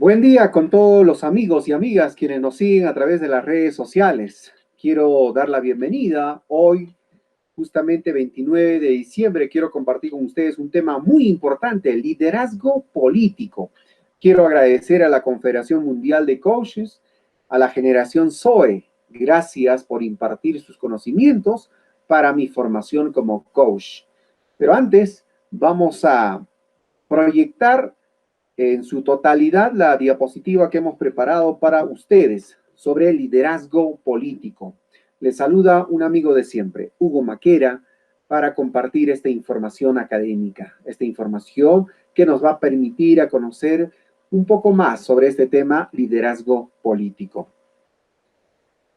Buen día con todos los amigos y amigas quienes nos siguen a través de las redes sociales. Quiero dar la bienvenida. Hoy, justamente 29 de diciembre, quiero compartir con ustedes un tema muy importante, el liderazgo político. Quiero agradecer a la Confederación Mundial de Coaches, a la generación Zoe. Gracias por impartir sus conocimientos para mi formación como coach. Pero antes, vamos a proyectar en su totalidad la diapositiva que hemos preparado para ustedes sobre el liderazgo político. Les saluda un amigo de siempre, Hugo Maquera, para compartir esta información académica, esta información que nos va a permitir a conocer un poco más sobre este tema, liderazgo político.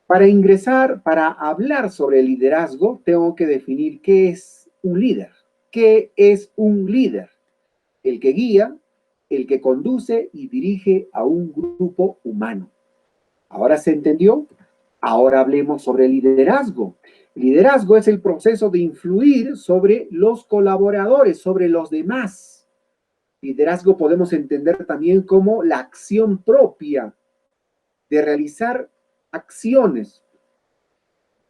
Para ingresar, para hablar sobre el liderazgo, tengo que definir qué es un líder. ¿Qué es un líder? El que guía, el que conduce y dirige a un grupo humano. ¿Ahora se entendió? Ahora hablemos sobre el liderazgo. El liderazgo es el proceso de influir sobre los colaboradores, sobre los demás. Liderazgo podemos entender también como la acción propia de realizar acciones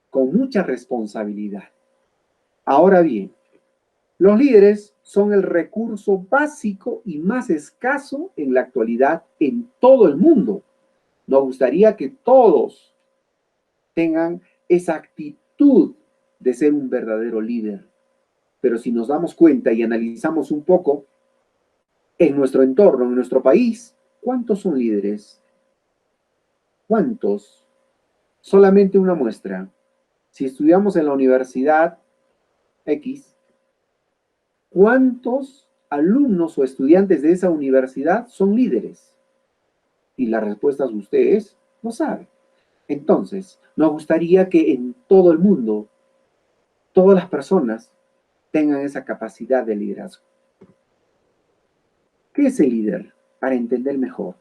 con mucha responsabilidad. Ahora bien, los líderes son el recurso básico y más escaso en la actualidad en todo el mundo. Nos gustaría que todos tengan esa actitud de ser un verdadero líder. Pero si nos damos cuenta y analizamos un poco en nuestro entorno, en nuestro país, ¿cuántos son líderes? ¿Cuántos? Solamente una muestra. Si estudiamos en la universidad X, ¿cuántos alumnos o estudiantes de esa universidad son líderes? Y la respuesta de ustedes no saben. Entonces, nos gustaría que en todo el mundo, todas las personas tengan esa capacidad de liderazgo. ¿Qué es el líder? Para entender mejor.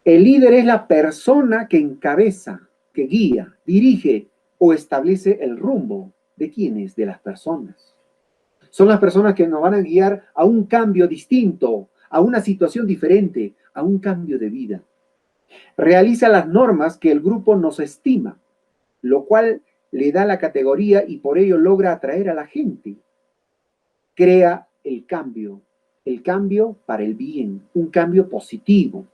El líder es la persona que encabeza, que guía, dirige o establece el rumbo. ¿De quiénes? De las personas. Son las personas que nos van a guiar a un cambio distinto, a una situación diferente, a un cambio de vida. Realiza las normas que el grupo nos estima, lo cual le da la categoría y por ello logra atraer a la gente. Crea el cambio para el bien, un cambio positivo,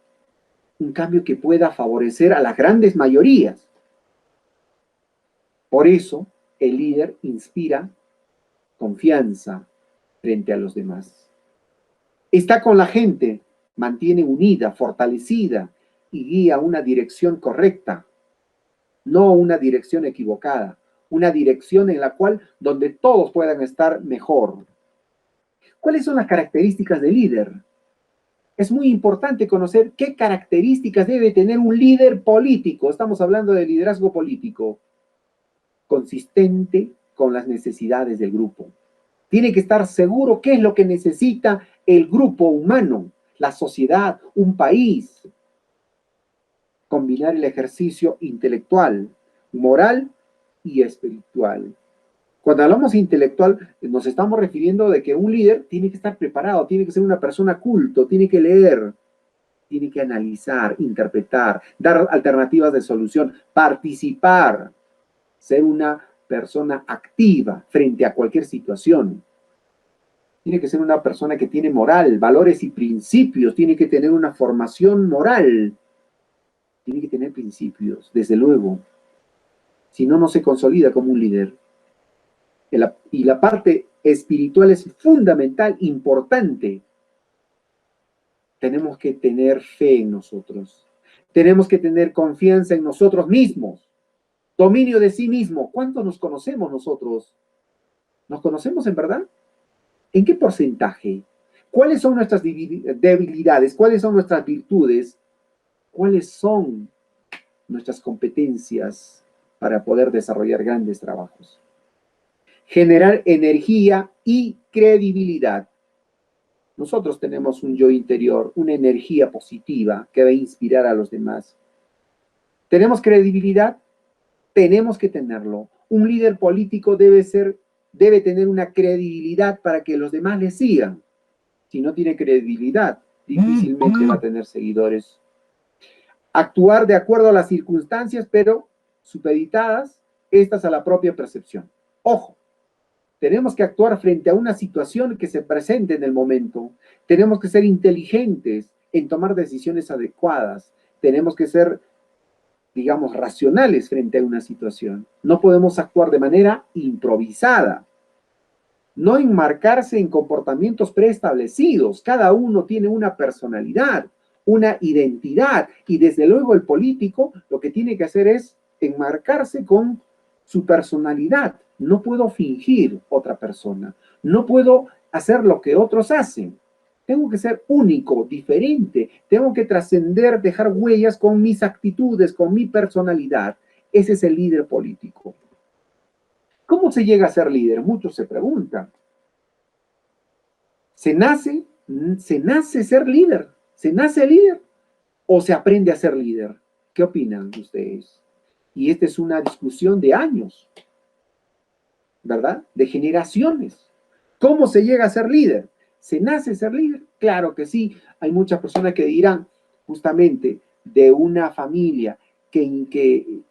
un cambio que pueda favorecer a las grandes mayorías. Por eso, el líder inspira confianza frente a los demás. Está con la gente, mantiene unida, fortalecida y guía una dirección correcta, no una dirección equivocada, una dirección en la cual donde todos puedan estar mejor. ¿Cuáles son las características del líder? Es muy importante conocer qué características debe tener un líder político. Estamos hablando de liderazgo político. Consistente con las necesidades del grupo. Tiene que estar seguro qué es lo que necesita el grupo humano, la sociedad, un país. Combinar el ejercicio intelectual, moral y espiritual. Cuando hablamos intelectual, nos estamos refiriendo de que un líder tiene que estar preparado, tiene que ser una persona culto, tiene que leer, tiene que analizar, interpretar, dar alternativas de solución, participar, ser una persona activa frente a cualquier situación. Tiene que ser una persona que tiene moral, valores y principios, tiene que tener una formación moral, tiene que tener principios, desde luego. Si no, no se consolida como un líder. Y la parte espiritual es fundamental, importante. Tenemos que tener fe en nosotros. Tenemos que tener confianza en nosotros mismos. Dominio de sí mismo. ¿Cuánto nos conocemos nosotros? ¿Nos conocemos en verdad? ¿En qué porcentaje? ¿Cuáles son nuestras debilidades? ¿Cuáles son nuestras virtudes? ¿Cuáles son nuestras competencias para poder desarrollar grandes trabajos? Generar energía y credibilidad. Nosotros tenemos un yo interior, una energía positiva que va a inspirar a los demás. ¿Tenemos credibilidad? Tenemos que tenerlo. Un líder político debe tener una credibilidad para que los demás le sigan. Si no tiene credibilidad, difícilmente va a tener seguidores. Actuar de acuerdo a las circunstancias, pero supeditadas estas a la propia percepción. Ojo, tenemos que actuar frente a una situación que se presente en el momento. Tenemos que ser inteligentes en tomar decisiones adecuadas. Tenemos que ser, digamos, racionales frente a una situación. No podemos actuar de manera improvisada. No enmarcarse en comportamientos preestablecidos. Cada uno tiene una personalidad, una identidad, y desde luego el político lo que tiene que hacer es enmarcarse con su personalidad. No puedo fingir otra persona, no puedo hacer lo que otros hacen. Tengo que ser único, diferente, tengo que trascender, dejar huellas con mis actitudes, con mi personalidad. Ese es el líder político. ¿Cómo se llega a ser líder? Muchos se preguntan. ¿Se nace ser líder? ¿Se nace líder o se aprende a ser líder? ¿Qué opinan ustedes? Y esta es una discusión de años, ¿verdad? De generaciones. ¿Cómo se llega a ser líder? ¿Se nace a ser líder? Claro que sí. Hay muchas personas que dirán justamente de una familia que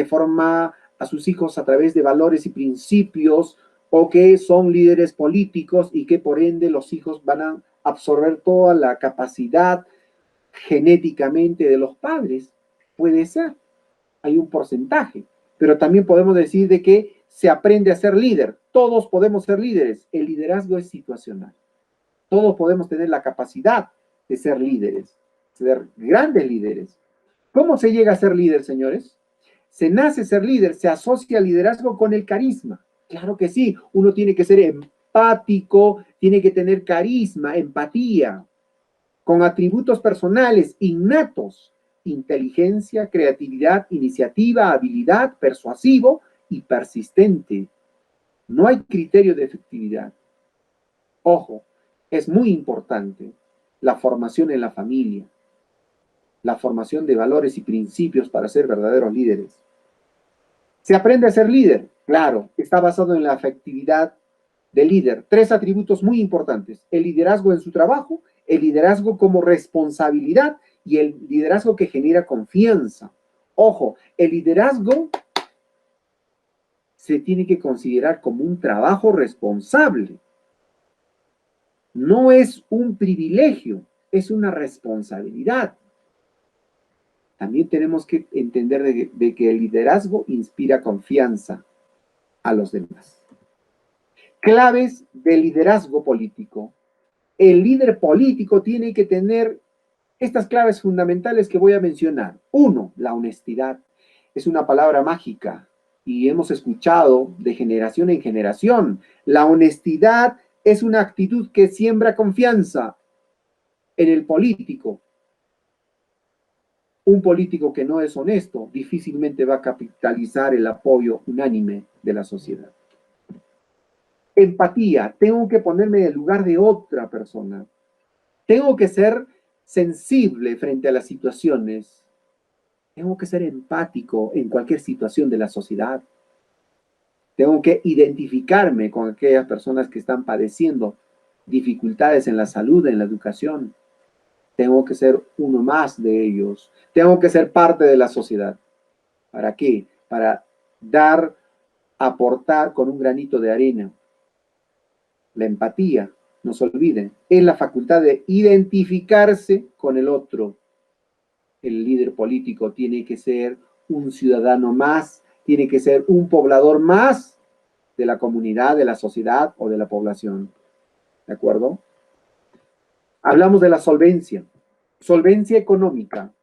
forma a sus hijos a través de valores y principios, o que son líderes políticos y que por ende los hijos van a absorber toda la capacidad genéticamente de los padres. Puede ser, hay un porcentaje, pero también podemos decir de que se aprende a ser líder. Todos podemos ser líderes. El liderazgo es situacional. Todos podemos tener la capacidad de ser líderes, ser grandes líderes. ¿Cómo se llega a ser líder, señores? Se nace ser líder, se asocia el liderazgo con el carisma. Claro que sí, uno tiene que ser empático, tiene que tener carisma, empatía, con atributos personales innatos: inteligencia, creatividad, iniciativa, habilidad, persuasivo y persistente. No hay criterio de efectividad. Ojo, es muy importante la formación en la familia, la formación de valores y principios para ser verdaderos líderes. ¿Se aprende a ser líder? Claro, está basado en la afectividad del líder. 3 atributos muy importantes: el liderazgo en su trabajo, el liderazgo como responsabilidad y el liderazgo que genera confianza. Ojo, el liderazgo se tiene que considerar como un trabajo responsable. No es un privilegio, es una responsabilidad. También tenemos que entender de que el liderazgo inspira confianza a los demás. Claves del liderazgo político. El líder político tiene que tener estas claves fundamentales que voy a mencionar. 1, la honestidad. Es una palabra mágica y hemos escuchado de generación en generación. La honestidad es una actitud que siembra confianza en el político. Un político que no es honesto difícilmente va a capitalizar el apoyo unánime de la sociedad. Empatía, tengo que ponerme en el lugar de otra persona. Tengo que ser sensible frente a las situaciones. Tengo que ser empático en cualquier situación de la sociedad. Tengo que identificarme con aquellas personas que están padeciendo dificultades en la salud, en la educación. Tengo que ser uno más de ellos. Tengo que ser parte de la sociedad. ¿Para qué? Para dar, aportar con un granito de arena. La empatía, no se olviden, es la facultad de identificarse con el otro. El líder político tiene que ser un ciudadano más, tiene que ser un poblador más de la comunidad, de la sociedad o de la población. ¿De acuerdo? Hablamos de la solvencia. Solvencia económica.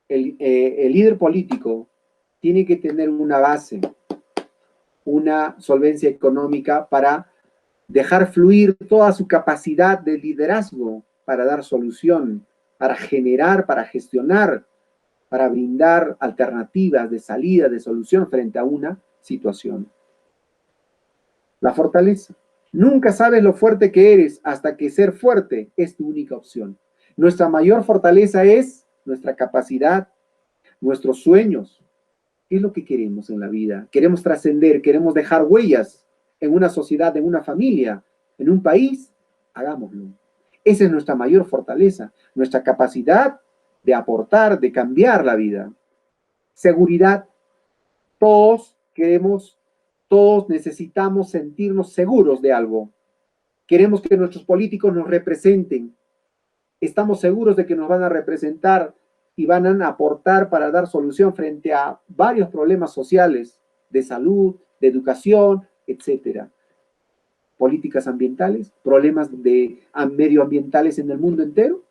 El líder político tiene que tener una base, una solvencia económica para dejar fluir toda su capacidad de liderazgo, para dar solución, para generar, para gestionar, para brindar alternativas de salida, de solución frente a una situación. La fortaleza. Nunca sabes lo fuerte que eres hasta que ser fuerte es tu única opción. Nuestra mayor fortaleza es nuestra capacidad, nuestros sueños. ¿Qué es lo que queremos en la vida? Queremos trascender, queremos dejar huellas en una sociedad, en una familia, en un país. Hagámoslo. Esa es nuestra mayor fortaleza, nuestra capacidad de aportar, de cambiar la vida. Seguridad. Todos queremos, todos necesitamos sentirnos seguros de algo. Queremos que nuestros políticos nos representen. Estamos seguros de que nos van a representar y van a aportar para dar solución frente a varios problemas sociales, de salud, de educación, etcétera. Políticas ambientales, problemas medioambientales en el mundo entero.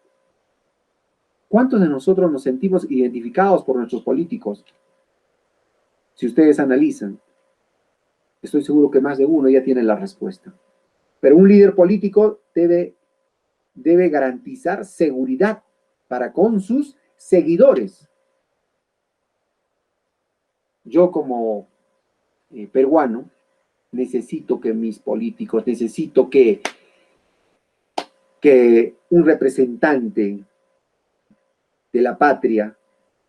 ¿Cuántos de nosotros nos sentimos identificados por nuestros políticos? Si ustedes analizan, estoy seguro que más de uno ya tiene la respuesta. Pero un líder político debe garantizar seguridad para con sus seguidores. Yo como peruano necesito que mis políticos, necesito que un representante de la patria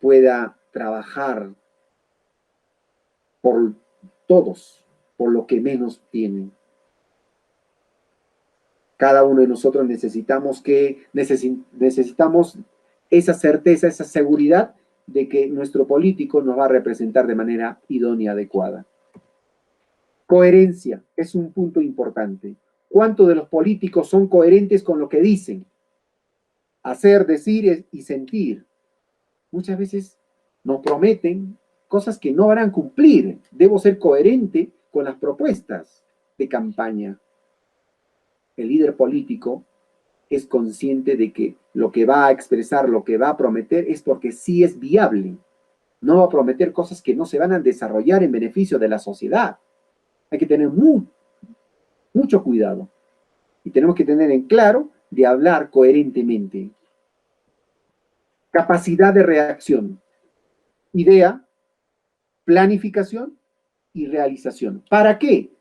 pueda trabajar por todos, por lo que menos tienen. Cada uno de nosotros necesitamos esa certeza, esa seguridad de que nuestro político nos va a representar de manera idónea, adecuada. Coherencia es un punto importante. ¿Cuántos de los políticos son coherentes con lo que dicen? Hacer, decir y sentir. Muchas veces nos prometen cosas que no van a cumplir. Debo ser coherente con las propuestas de campaña. El líder político es consciente de que lo que va a expresar, lo que va a prometer es porque sí es viable. No va a prometer cosas que no se van a desarrollar en beneficio de la sociedad. Hay que tener mucho cuidado. Y tenemos que tener en claro de hablar coherentemente. Capacidad de reacción. Idea, planificación y realización. ¿Para qué?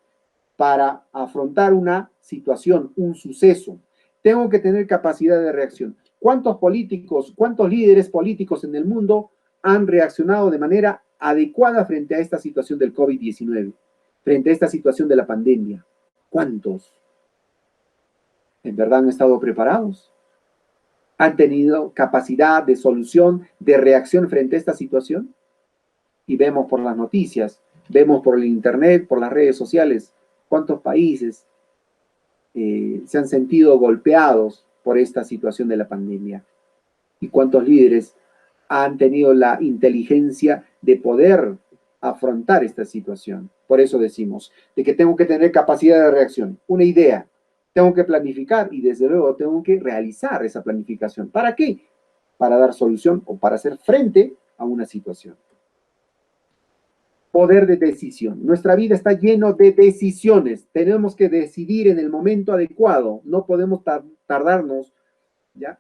Para afrontar una situación, un suceso. Tengo que tener capacidad de reacción. ¿Cuántos políticos, cuántos líderes políticos en el mundo han reaccionado de manera adecuada frente a esta situación del COVID-19? Frente a esta situación de la pandemia. ¿Cuántos? ¿En verdad han estado preparados? ¿Han tenido capacidad de solución, de reacción frente a esta situación? Y vemos por las noticias, vemos por el internet, por las redes sociales, cuántos países se han sentido golpeados por esta situación de la pandemia y cuántos líderes han tenido la inteligencia de poder afrontar esta situación. Por eso decimos de que tengo que tener capacidad de reacción, una idea, tengo que planificar y desde luego tengo que realizar esa planificación. ¿Para qué? Para dar solución o para hacer frente a una situación. Poder de decisión. Nuestra vida está lleno de decisiones. Tenemos que decidir en el momento adecuado. No podemos tardarnos, ¿ya?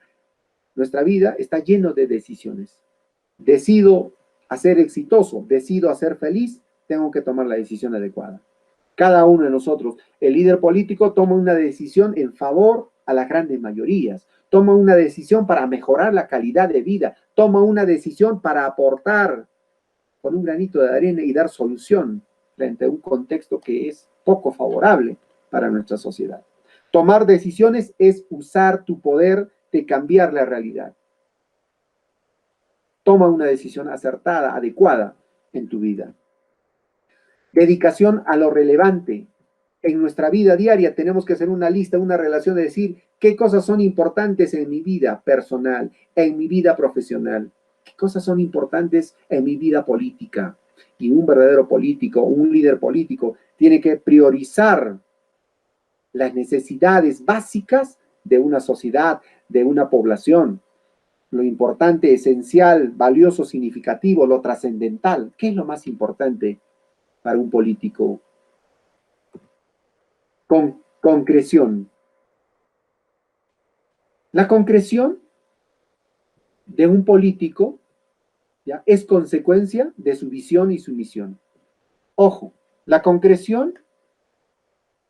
Nuestra vida está lleno de decisiones. Decido a ser exitoso, decido a ser feliz, tengo que tomar la decisión adecuada. Cada uno de nosotros, el líder político toma una decisión en favor a las grandes mayorías, toma una decisión para mejorar la calidad de vida, toma una decisión para aportar con un granito de arena y dar solución frente a un contexto que es poco favorable para nuestra sociedad. Tomar decisiones es usar tu poder de cambiar la realidad. Toma una decisión acertada, adecuada en tu vida. Dedicación a lo relevante. En nuestra vida diaria tenemos que hacer una lista, una relación de decir qué cosas son importantes en mi vida personal, en mi vida profesional, qué cosas son importantes en mi vida política. Y un verdadero político, un líder político, tiene que priorizar las necesidades básicas de una sociedad, de una población. Lo importante, esencial, valioso, significativo, lo trascendental. ¿Qué es lo más importante para un político? Concreción. La concreción de un político, ¿ya?, es consecuencia de su visión y su misión. Ojo, la concreción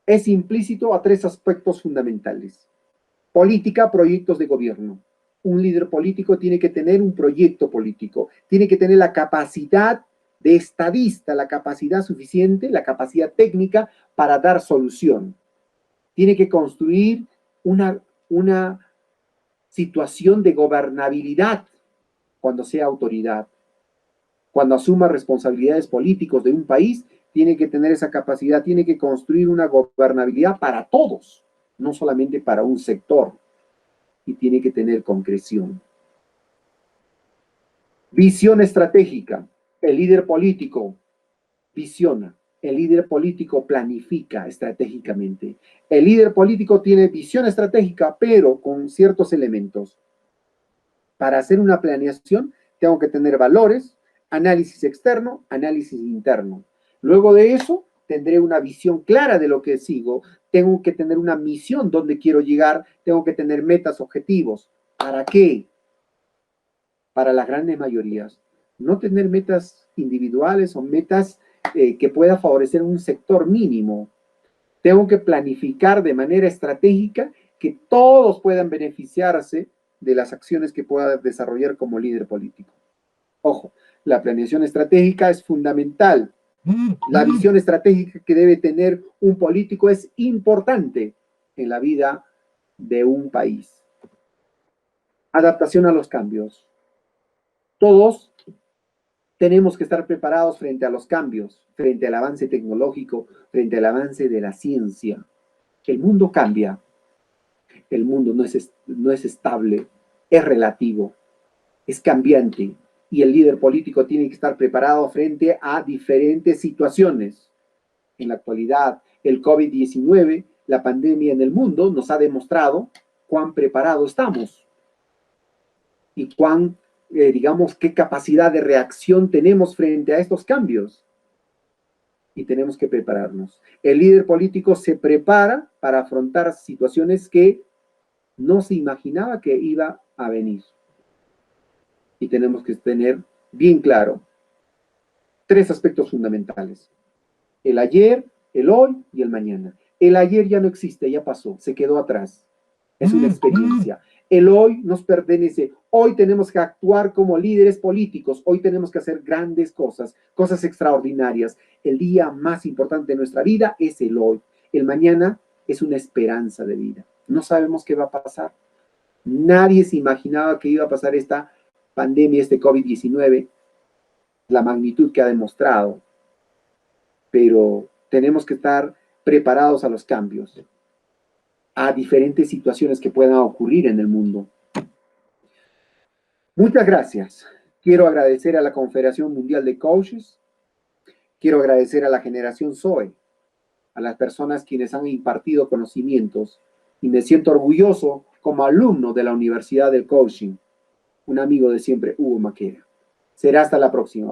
es implícito a tres aspectos fundamentales. Política, proyectos de gobierno. Un líder político tiene que tener un proyecto político, tiene que tener la capacidad de estadista, la capacidad suficiente, la capacidad técnica para dar solución. Tiene que construir una situación de gobernabilidad cuando sea autoridad. Cuando asuma responsabilidades políticas de un país, tiene que tener esa capacidad, tiene que construir una gobernabilidad para todos, no solamente para un sector, y tiene que tener concreción. Visión estratégica. El líder político visiona. El líder político planifica estratégicamente. El líder político tiene visión estratégica, pero con ciertos elementos. Para hacer una planeación, tengo que tener valores, análisis externo, análisis interno. Luego de eso, tendré una visión clara de lo que sigo. Tengo que tener una misión donde quiero llegar. Tengo que tener metas, objetivos. ¿Para qué? Para las grandes mayorías. No tener metas individuales o metas que pueda favorecer un sector mínimo. Tengo que planificar de manera estratégica que todos puedan beneficiarse de las acciones que pueda desarrollar como líder político. Ojo, la planeación estratégica es fundamental. La visión estratégica que debe tener un político es importante en la vida de un país. Adaptación a los cambios. Todos tenemos que estar preparados frente a los cambios, frente al avance tecnológico, frente al avance de la ciencia. El mundo cambia. El mundo no es estable, es relativo, es cambiante. Y el líder político tiene que estar preparado frente a diferentes situaciones. En la actualidad, el COVID-19, la pandemia en el mundo, nos ha demostrado cuán preparados estamos y cuán, digamos, qué capacidad de reacción tenemos frente a estos cambios. Y tenemos que prepararnos. El líder político se prepara para afrontar situaciones que no se imaginaba que iba a venir. Y tenemos que tener bien claro 3 aspectos fundamentales. El ayer, el hoy y el mañana. El ayer ya no existe, ya pasó, se quedó atrás. Es una experiencia. El hoy nos pertenece. Hoy tenemos que actuar como líderes políticos. Hoy tenemos que hacer grandes cosas, cosas extraordinarias. El día más importante de nuestra vida es el hoy. El mañana es una esperanza de vida. No sabemos qué va a pasar. Nadie se imaginaba que iba a pasar esta pandemia, este COVID-19, la magnitud que ha demostrado. Pero tenemos que estar preparados a los cambios, a diferentes situaciones que puedan ocurrir en el mundo. Muchas gracias. Quiero agradecer a la Confederación Mundial de Coaches. Quiero agradecer a la generación Zoe, a las personas quienes han impartido conocimientos. Y me siento orgulloso como alumno de la Universidad del Coaching. Un amigo de siempre, Hugo Maquera. Será hasta la próxima.